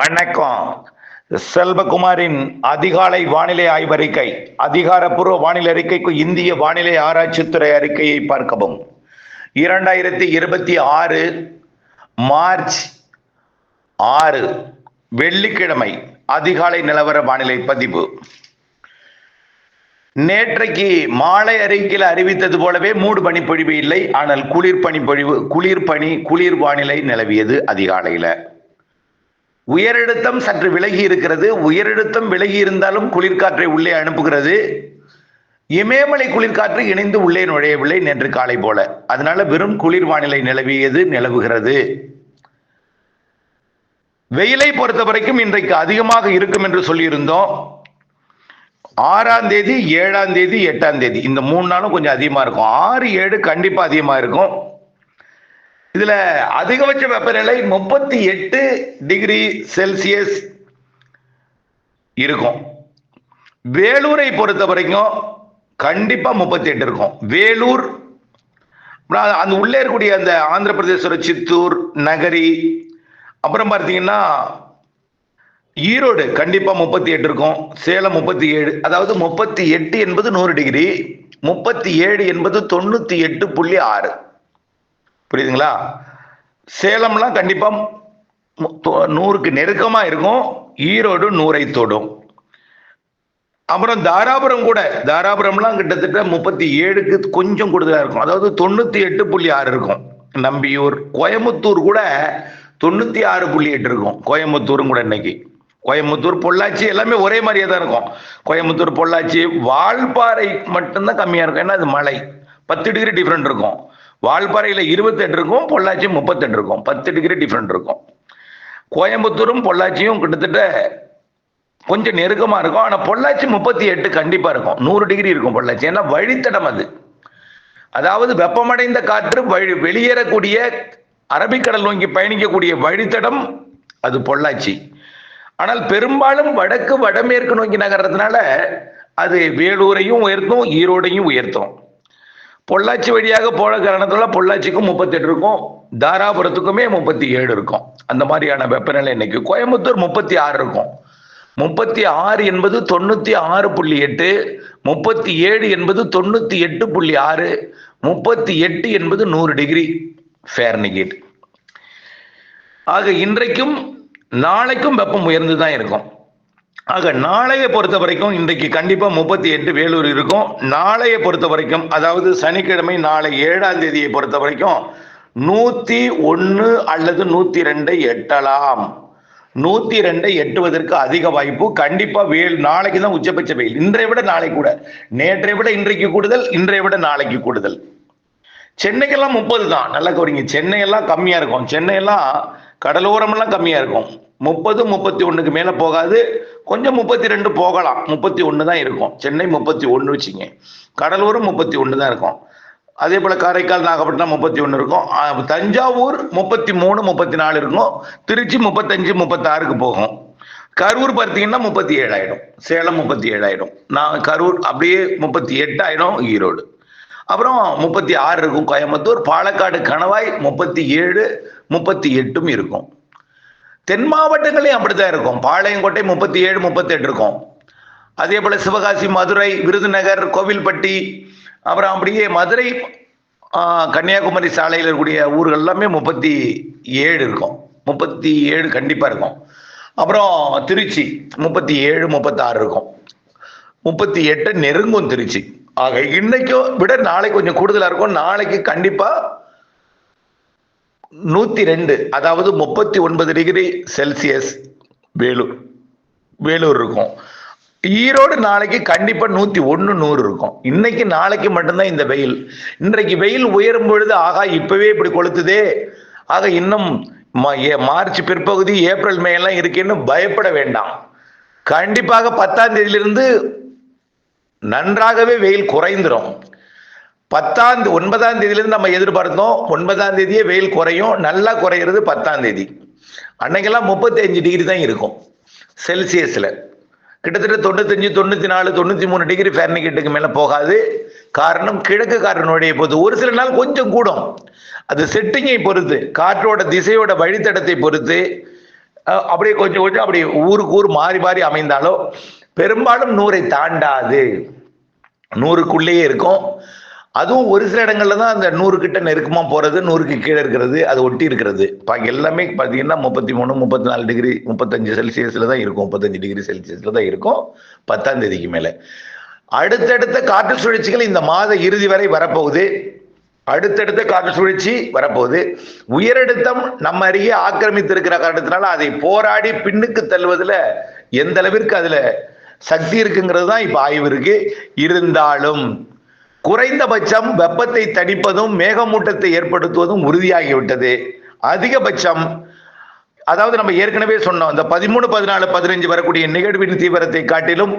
வணக்கம். செல்வகுமாரின் அதிகாலை வானிலை ஆய்வறிக்கை. அதிகாரப்பூர்வ வானிலை அறிக்கைக்கு இந்திய வானிலை ஆராய்ச்சித்துறை அறிக்கையை பார்க்கவும். 2026 மார்ச் 6 வெள்ளிக்கிழமை அதிகாலை நிலவர வானிலை பதிவு. நேற்றைக்கு மாலை அறிக்கையில் அறிவித்தது போலவே மூடு பனிப்பொழிவு இல்லை, ஆனால் குளிர் வானிலை நிலவியது. அதிகாலையில உயரழுத்தம் சற்று விலகி இருக்கிறது. உயரழுத்தம் விலகி இருந்தாலும் குளிர்காற்றை உள்ளே அனுப்புகிறது. இமயமலை குளிர்காற்று இணைந்து உள்ளே நுழையவில்லை நேற்று காலை போல. அதனால வெறும் குளிர் வானிலை நிலவுகிறது. வெயிலை பொறுத்த வரைக்கும் இன்றைக்கு அதிகமாக இருக்கும் என்று சொல்லியிருந்தோம். 6ஆம் தேதி, 7ஆம் தேதி, 8ஆம் தேதி இந்த 3 நாளும் கொஞ்சம் அதிகமா இருக்கும். 6, 7 கண்டிப்பா அதிகமா இருக்கும். இதுல அதிகபட்ச வெப்பநிலை 38 டிகிரி செல்சியஸ் இருக்கும். வேலூரை பொறுத்த வரைக்கும் கண்டிப்பா 38 இருக்கும். வேலூர் அந்த உள்ளே இருக்கக்கூடிய அந்த ஆந்திர பிரதேச சித்தூர், நகரி, அப்புறம் பார்த்தீங்கன்னா ஈரோடு கண்டிப்பா 38 இருக்கும். சேலம் 37. அதாவது 38 என்பது 100 டிகிரி, 37 என்பது 98.6. புரியுதுங்களா? சேலம்லாம் கண்டிப்பா 100க்கு நெருக்கமா இருக்கும். ஈரோடு 100ஐ தொடும். அப்புறம் தாராபுரம்லாம் கிட்டத்தட்ட 37க்கு கொஞ்சம் கூடுதலா இருக்கும். அதாவது 98.6 இருக்கும். நம்பியூர், கோயம்புத்தூர் கூட 96.8 இருக்கும். கோயம்புத்தூரும் கூட இன்னைக்கு கோயம்புத்தூர், பொள்ளாச்சி எல்லாமே ஒரே மாதிரியே தான் இருக்கும். கோயம்புத்தூர், பொள்ளாச்சி, வால்பாறை மட்டும்தான் கம்மியா இருக்கும். ஏன்னா அது மலை, 10 டிகிரி டிஃபரெண்ட் இருக்கும். வால்பாறையில 28 இருக்கும், பொள்ளாச்சி 38 இருக்கும். 10 டிகிரி டிஃபரெண்ட் இருக்கும். கோயம்புத்தூரும் பொள்ளாச்சியும் கிட்டத்தட்ட கொஞ்சம் நெருக்கமா இருக்கும். ஆனா பொள்ளாச்சி 38 கண்டிப்பா இருக்கும். 100 டிகிரி இருக்கும் பொள்ளாச்சி. ஏன்னா வழித்தடம் அது. அதாவது வெப்பமடைந்த காற்று வெளியேறக்கூடிய அரபிக்கடல் நோக்கி பயணிக்கக்கூடிய வழித்தடம் அது பொள்ளாச்சி. ஆனால் பெரும்பாலும் வடமேற்கு நோக்கி நகர்றதுனால அது வேலூரையும் உயர்த்தும், ஈரோடையும் உயர்த்தும். பொள்ளாச்சி வழியாக போன காரணத்தால பொள்ளாச்சிக்கும் 38 இருக்கும், தாராபுரத்துக்குமே 37 இருக்கும். அந்த மாதிரியான வெப்பநிலை இன்னைக்கு. கோயம்புத்தூர் 36 இருக்கும். 36 என்பது 96.8, 37 என்பது 98.6, 38 என்பது 100 டிகிரி ஃபாரன்ஹீட். ஆக இன்றைக்கும் நாளைக்கும் வெப்பம் உயர்ந்துதான் இருக்கும். ஆக நாளைய பொறுத்த வரைக்கும் இன்றைக்கு கண்டிப்பா 38 வேலூர் இருக்கும். நாளைய பொறுத்த வரைக்கும், அதாவது சனிக்கிழமை நாளை 7ஆம் தேதியை பொறுத்த வரைக்கும் 101 அல்லது 102 எட்டலாம். 102 எட்டுவதற்கு அதிக வாய்ப்பு. கண்டிப்பா நாளைக்கு தான் உச்சபட்ச வெயில். இன்றைய விட நாளை கூட, நேற்றை விட இன்றைக்கு கூடுதல், இன்றைய விட நாளைக்கு கூடுதல். சென்னைக்கெல்லாம் 30 தான். நல்லா கவனிங்க, சென்னை எல்லாம் கம்மியா இருக்கும். சென்னை எல்லாம் கடலோரம் எல்லாம் கம்மியா இருக்கும். 30, 31க்கு மேல போகாது. கொஞ்சம் 32 போகலாம். 31 தான் இருக்கும். சென்னை 31 வச்சுங்க. கடலூரும் 31 தான் இருக்கும். அதே போல காரைக்கால், நாகப்பட்டினம் 31 இருக்கும். தஞ்சாவூர் 33, 34 இருக்கும். திருச்சி 35, 36க்கு போகும். கரூர் பார்த்தீங்கன்னா 37 ஆயிடும். சேலம் 37 ஆயிடும். கரூர் அப்படியே 38 ஆயிடும். ஈரோடு அப்புறம் 36 இருக்கும். கோயம்புத்தூர், பாலக்காடு, கணவாய் 37, 38 இருக்கும். தென் மாவட்டங்களையும் அப்படித்தான் இருக்கும். பாளையங்கோட்டை 37, 38 இருக்கும். அதே போல சிவகாசி, மதுரை, விருதுநகர், கோவில்பட்டி, அப்புறம் அப்படியே மதுரை, கன்னியாகுமரி சாலையில் இருக்கக்கூடிய ஊர்கள் எல்லாமே 37 இருக்கும். 37 கண்டிப்பா இருக்கும். அப்புறம் திருச்சி 37, 36 இருக்கும். 38 நெருங்கும் திருச்சி. ஆக இன்னைக்கும் விட நாளை கொஞ்சம் கூடுதலா இருக்கும். நாளைக்கு கண்டிப்பா 102, அதாவது 39 டிகிரி செல்சியஸ் வேலூர் இருக்கும். ஈரோடு நாளைக்கு கண்டிப்பா 101, 100 இருக்கும். இன்னைக்கு நாளைக்கு மட்டும்தான் இந்த வெயில். இன்றைக்கு வெயில் உயரும் பொழுது ஆகா இப்பவே இப்படி கொளுத்துதே, ஆக இன்னும் மார்ச் பிற்பகுதி, ஏப்ரல், மே எல்லாம் இருக்குன்னு பயப்பட வேண்டாம். கண்டிப்பாக 10ஆம் தேதியிலிருந்து நன்றாகவே வெயில் குறைந்துடும். 9ஆம் தேதியிலிருந்து நம்ம எதிர்பார்த்தோம். 9ஆம் தேதியே வெயில் குறையும். நல்லா குறையிறது 10ஆம் தேதி. அன்னைக்கெல்லாம் 35 டிகிரி தான் இருக்கும் செல்சியஸ்ல. கிட்டத்தட்ட 95, 94, 93 டிகிரி ஃபாரன்ஹீட்டுக்கு மேல போகாது. காரணம் கிழக்கு காற்றினுடைய போது ஒரு சில நாள் கொஞ்சம் கூடும். அது செட்டிங்கை பொறுத்து, காற்றோட திசையோட வழித்தடத்தை பொறுத்து அப்படியே கொஞ்சம் கொஞ்சம் அப்படி ஊருக்கு ஊர் மாறி மாறி அமைந்தாலும் பெரும்பாலும் 100 தாண்டாது, 100க்குள்ளேயே இருக்கும். அதுவும் ஒரு சில இடங்கள்ல தான் அந்த 100 கிட்ட நெருக்கமா போறது, 100க்கு கீழே இருக்கிறது, அது ஒட்டி இருக்கிறது. பாக்கி எல்லாமே பாத்தீங்கன்னா 33, 34 டிகிரி, 35 செல்சியஸ்ல தான் இருக்கும், 35 டிகிரி செல்சியஸ்ல தான் இருக்கும் 10ஆம் தேதிக்கு மேல. அடுத்தடுத்த காற்று சுழற்சிகள் இந்த மாத இறுதி வரை வரப்போகுது. அடுத்தடுத்த காற்று சுழற்சி வரப்போகுது. உயரழுத்தம் நம்ம அருகே ஆக்கிரமித்து இருக்கிற காரணத்தினால அதை போராடி பின்னுக்கு தள்ளுவதில் எந்த அளவிற்கு அதுல சக்தி இருக்குங்கிறது தான் இப்ப ஆய்வு இருக்கு. இருந்தாலும் குறைந்தபட்சம் வெப்பத்தை தணிப்பதும் மேகமூட்டத்தை ஏற்படுத்துவதும் உறுதியாகிவிட்டது. அதிகபட்சம், அதாவது நம்ம ஏற்கனவே சொன்னோம், இந்த 13, 14, 15 வரக்கூடிய நிகழ்வின் தீவிரத்தை காட்டிலும்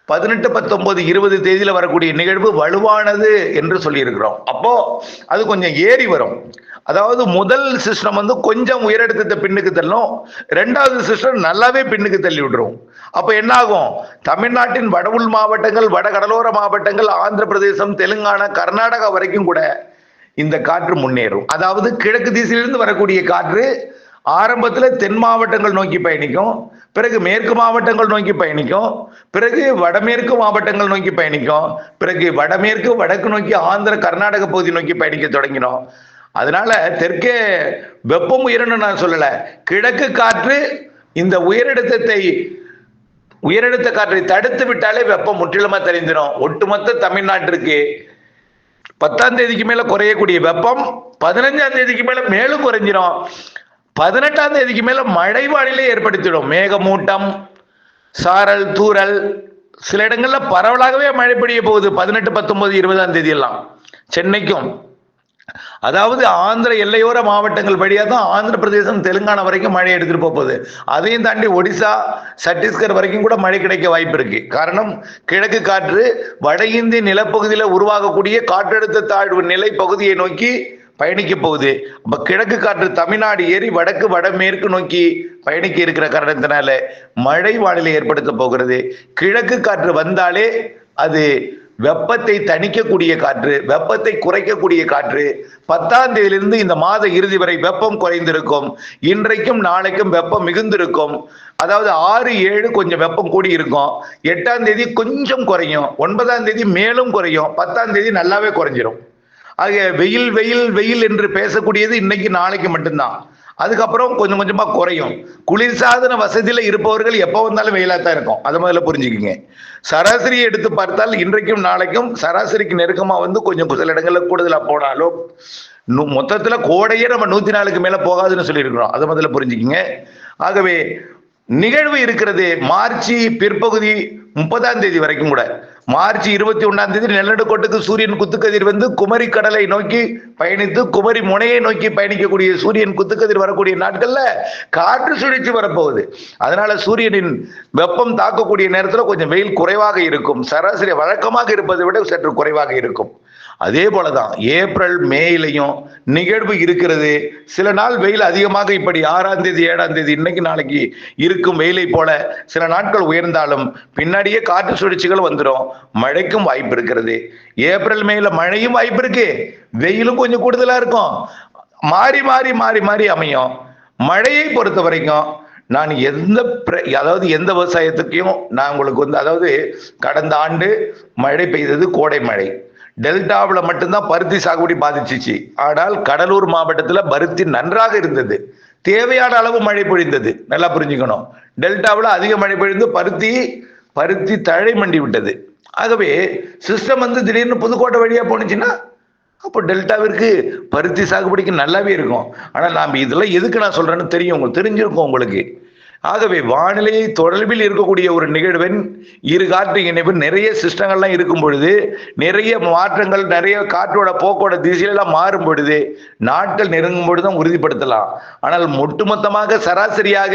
18, 19, 20 தேதியில வரக்கூடிய நிகழ்வு வலுவானது என்று சொல்லி இருக்கிறோம். அப்போ அது கொஞ்சம் ஏறி வரும். அதாவது முதல் சிஸ்டம் வந்து கொஞ்சம் உயரழுத்தத்தை பின்னுக்கு தள்ளும், 2வது சிஸ்டம் நல்லாவே பின்னுக்கு தள்ளி விட்டுரும். அப்ப என்ன ஆகும்? தமிழ்நாட்டின் வட உள் மாவட்டங்கள், வட கடலோர மாவட்டங்கள், ஆந்திர பிரதேசம், தெலுங்கானா, கர்நாடகா வரைக்கும் கூட இந்த காற்று முன்னேறும். அதாவது கிழக்கு திசையிலிருந்து வரக்கூடிய காற்று ஆரம்பத்துல தென் மாவட்டங்கள் நோக்கி பயணிக்கும், பிறகு மேற்கு மாவட்டங்கள் நோக்கி பயணிக்கும், பிறகு வடமேற்கு மாவட்டங்கள் நோக்கி பயணிக்கும், பிறகு வடமேற்கு வடக்கு நோக்கி ஆந்திர கர்நாடக பகுதி நோக்கி பயணிக்க தொடங்கினோம். அதனால தெற்கே வெப்பம் உயரணும் நான் சொல்லல, கிழக்கு காற்று இந்த உயரழுத்த காற்றை தடுத்து விட்டாலே வெப்பம் முற்றிலுமா தெரிஞ்சிடும். ஒட்டுமொத்த தமிழ்நாட்டிற்கு 10ஆம் தேதிக்கு மேல குறையக்கூடிய வெப்பம் 15ஆம் தேதிக்கு மேல மேலும் குறைஞ்சிடும். 18ஆம் தேதிக்கு மேல மழை வானிலை ஏற்படுத்திடும். மேகமூட்டம், சாரல், தூரல், சில இடங்கள்ல பரவலாகவே மழை பெய்ய போகுது. 18, 19, 20ஆம் தேதி எல்லாம் சென்னைக்கும், அதாவது ஆந்திர எல்லையோர மாவட்டங்கள் வழியா தான் ஆந்திர பிரதேசம், தெலுங்கானா வரைக்கும் மழை எடுத்துட்டு போகுது. அதையும் தாண்டி ஒடிசா, சத்தீஸ்கர் வரைக்கும் கூட மழை கிடைக்க வாய்ப்பு இருக்கு. காரணம், கிழக்கு காற்று வட இந்திய நிலப்பகுதியில உருவாகக்கூடிய காற்றழுத்த தாழ்வு நிலை பகுதியை நோக்கி பயணிக்க போகுது. அப்ப கிழக்கு காற்று தமிழ்நாடு ஏறி வடக்கு வடமேற்கு நோக்கி பயணிக்க இருக்கிற காரணத்தினால மழை வானிலை ஏற்படுத்த போகிறது. கிழக்கு காற்று வந்தாலே அது வெப்பத்தை தணிக்கக்கூடிய காற்று, வெப்பத்தை குறைக்கக்கூடிய காற்று. 10ஆம் தேதியிலிருந்து இந்த மாத இறுதி வரை வெப்பம் குறைந்திருக்கும். இன்றைக்கும் நாளைக்கும் வெப்பம் மிகுந்திருக்கும். அதாவது 6, 7 கொஞ்சம் வெப்பம் கூடி இருக்கும். 8ஆம் தேதி கொஞ்சம் குறையும், 9ஆம் தேதி மேலும் குறையும், 10ஆம் தேதி நல்லாவே குறைஞ்சிரும். ஆக வெயில் வெயில் வெயில் என்று பேசக்கூடியது இன்னைக்கு நாளைக்கு மட்டும்தான். அதுக்கப்புறம் கொஞ்சம் கொஞ்சமா குறையும். குளிர்சாதன வசதியில இருப்பவர்கள் எப்ப வந்தாலும் வெயிலா தான் இருக்கும், அதை முதல்ல புரிஞ்சுக்குங்க. சராசரியை எடுத்து பார்த்தால் இன்றைக்கும் நாளைக்கும் சராசரிக்கு நெருக்கமா வந்து கொஞ்சம் சில இடங்கள்ல கூடுதலா போனாலும் மொத்தத்துல கோடையே நம்ம 104க்கு மேல போகாதுன்னு சொல்லி இருக்கிறோம், அதை முதல்ல புரிஞ்சுக்குங்க. ஆகவே நிகழ்வு இருக்கிறது மார்ச் பிற்பகுதி 30ஆம் தேதி வரைக்கும் கூட. மார்ச் 21ஆம் தேதி நிலநடுக்கோட்டுக்கு சூரியன் குத்துக்கதிர் வந்து குமரி கடலை நோக்கி பயணித்து குமரி முனையை நோக்கி பயணிக்கக்கூடிய சூரியன் குத்துக்கதிர் வரக்கூடிய நாட்கள்ல காற்று சுழற்சி வரப்போகுது. அதனால சூரியனின் வெப்பம் தாக்கக்கூடிய நேரத்தில் கொஞ்சம் வெயில் குறைவாக இருக்கும், சராசரி வழக்கமாக இருப்பதை விட சற்று குறைவாக இருக்கும். அதே போலதான் ஏப்ரல் மேலையும் நிகழ்வு இருக்கிறது. சில நாள் வெயில் அதிகமாக இப்படி 6ஆம் தேதி 7ஆம் தேதி இன்னைக்கு நாளைக்கு இருக்கும் வெயிலை போல சில நாட்கள் உயர்ந்தாலும் பின்னாடியே காற்று சுழற்சிகள் வந்துடும், மழைக்கும் வாய்ப்பு இருக்கிறது. ஏப்ரல் மேல மழையும் வாய்ப்பு இருக்கு, வெயிலும் கொஞ்சம் கூடுதலா இருக்கும், மாறி மாறி மாறி மாறி அமையும். மழையை பொறுத்த வரைக்கும் நான் எந்த விவசாயத்துக்கையும் நான் உங்களுக்கு வந்து, அதாவது கடந்த ஆண்டு மழை பெய்தது கோடை மழை, டெல்டாவில் மட்டும்தான் பருத்தி சாகுபடி பாதிச்சிச்சு. ஆனால் கடலூர் மாவட்டத்தில் பருத்தி நன்றாக இருந்தது, தேவையான அளவு மழை பொழிந்தது. நல்லா புரிஞ்சுக்கணும், டெல்டாவில் அதிக மழை பொழிந்து பருத்தி தழை மண்டி விட்டது. ஆகவே சிஸ்டம் வந்து திடீர்னு புதுக்கோட்டை வழியா போனுச்சுன்னா அப்போ டெல்டாவிற்கு பருத்தி சாகுபடிக்கு நல்லாவே இருக்கும். ஆனால் நாம் இதெல்லாம் எதுக்கு நான் சொல்றேன்னு தெரிஞ்சிருக்கும் உங்களுக்கு. ஆகவே வானிலையை தொடர்பில் இருக்கக்கூடிய ஒரு நிகழ்வின் இரு காற்று இணைப்பு நிறைய சிஸ்டங்கள்லாம் இருக்கும் பொழுது, நிறைய மாற்றங்கள், நிறைய காற்றோட போக்கோட திசையெல்லாம் மாறும் பொழுது, நாட்கள் நெருங்கும் பொழுதுதான் உறுதிப்படுத்தலாம். ஆனால் ஒட்டுமொத்தமாக சராசரியாக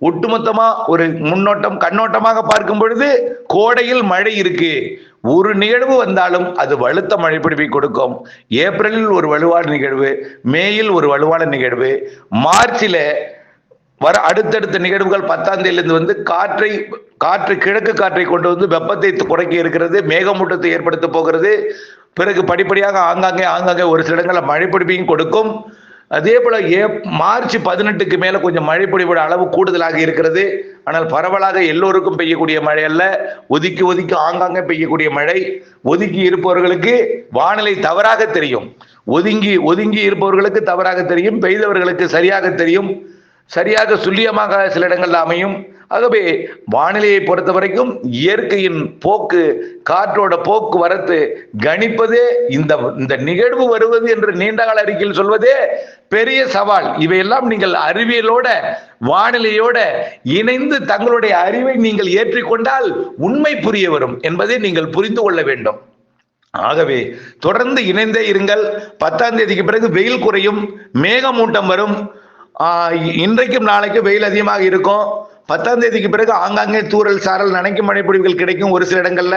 ஒட்டுமொத்தமா ஒரு கண்ணோட்டமாக பார்க்கும் பொழுது கோடையில் மழை இருக்கு. ஒரு நிகழ்வு வந்தாலும் அது வலுத்த மழை பிடிப்பை கொடுக்கும். ஏப்ரலில் ஒரு வலுவான நிகழ்வு, மேயில் ஒரு வலுவான நிகழ்வு, மார்ச்சில் வர அடுத்தடுத்த நிகழ்வுகள் 10ஆம் தேதியிலிருந்து வந்து காற்று கிழக்கு காற்றை கொண்டு வந்து வெப்பத்தை குறைக்க இருக்கிறது, மேகமூட்டத்தை ஏற்படுத்த போகிறது. பிறகு படிப்படியாக ஆங்காங்கே ஒரு சில இடங்களில் மழை பிடிப்பையும் கொடுக்கும். அதே போல மார்ச் 18க்கு மேல கொஞ்சம் மழை பொழிவோட அளவு கூடுதலாக இருக்கிறது. ஆனால் பரவலாக எல்லோருக்கும் பெய்யக்கூடிய மழை அல்ல, ஒதுக்கி ஒதுக்கி ஆங்காங்கே பெய்யக்கூடிய மழை. ஒதுக்கி இருப்பவர்களுக்கு வானிலை தவறாக தெரியும், ஒதுங்கி ஒதுங்கி இருப்பவர்களுக்கு தவறாக தெரியும், பெய்தவர்களுக்கு சரியாக தெரியும், சரியாக துல்லியமாக சில இடங்கள்ல அமையும். ஆகவே வானிலையை பொறுத்த வரைக்கும் இயற்கையின் போக்கு, காற்றோட போக்குவரத்து கணிப்பதே, இந்த நிகழ்வு வருவது என்று நீண்டகால அறிக்கையில் சொல்வதே பெரிய சவால். இவையெல்லாம் நீங்கள் அறிவியலோட வானிலையோட இணைந்து தங்களுடைய அறிவை நீங்கள் ஏற்றிக்கொண்டால் உண்மை புரிய வரும் என்பதை நீங்கள் புரிந்து கொள்ள வேண்டும். ஆகவே தொடர்ந்து இணைந்தே இருங்கள். 10ஆம் தேதிக்கு பிறகு வெயில் குறையும், மேகமூட்டம் வரும். இன்றைக்கும் நாளைக்கு வெயில் அதிகமாக இருக்கும். 10ஆம் தேதிக்கு பிறகு ஆங்காங்கே தூறல் சாரல் நனைக்கும் மழை பொழிவுகள் கிடைக்கும். ஒரு சில இடங்கள்ல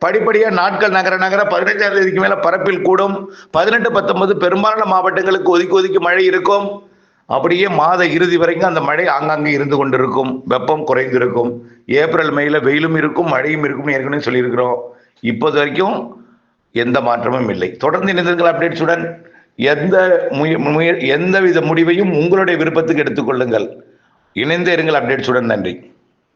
படிப்படியா நாட்கள் நகர நகர 15ஆம் தேதிக்கு மேல பரப்பில் கூடும். 18, 19 பெரும்பாலான மாவட்டங்களுக்கு ஒதுக்கி ஒதுக்கி மழை இருக்கும். அப்படியே மாத இறுதி வரைக்கும் அந்த மழை ஆங்காங்கே இருந்து கொண்டிருக்கும். வெப்பம் குறைந்திருக்கும். ஏப்ரல் மேல வெயிலும் இருக்கும், மழையும் இருக்கும் ஏற்கனவே சொல்லியிருக்கிறோம். இப்போது வரைக்கும் எந்த மாற்றமும் இல்லை. தொடர்ந்து இணைந்திருங்கள் அப்டேட்ஸுடன். எந்தவித முடிவையும் உங்களுடைய விருப்பத்துக்கு எடுத்துக்கொள்ளுங்கள். இணைந்தே இருங்கள் அப்டேட்ஸுடன். நன்றி.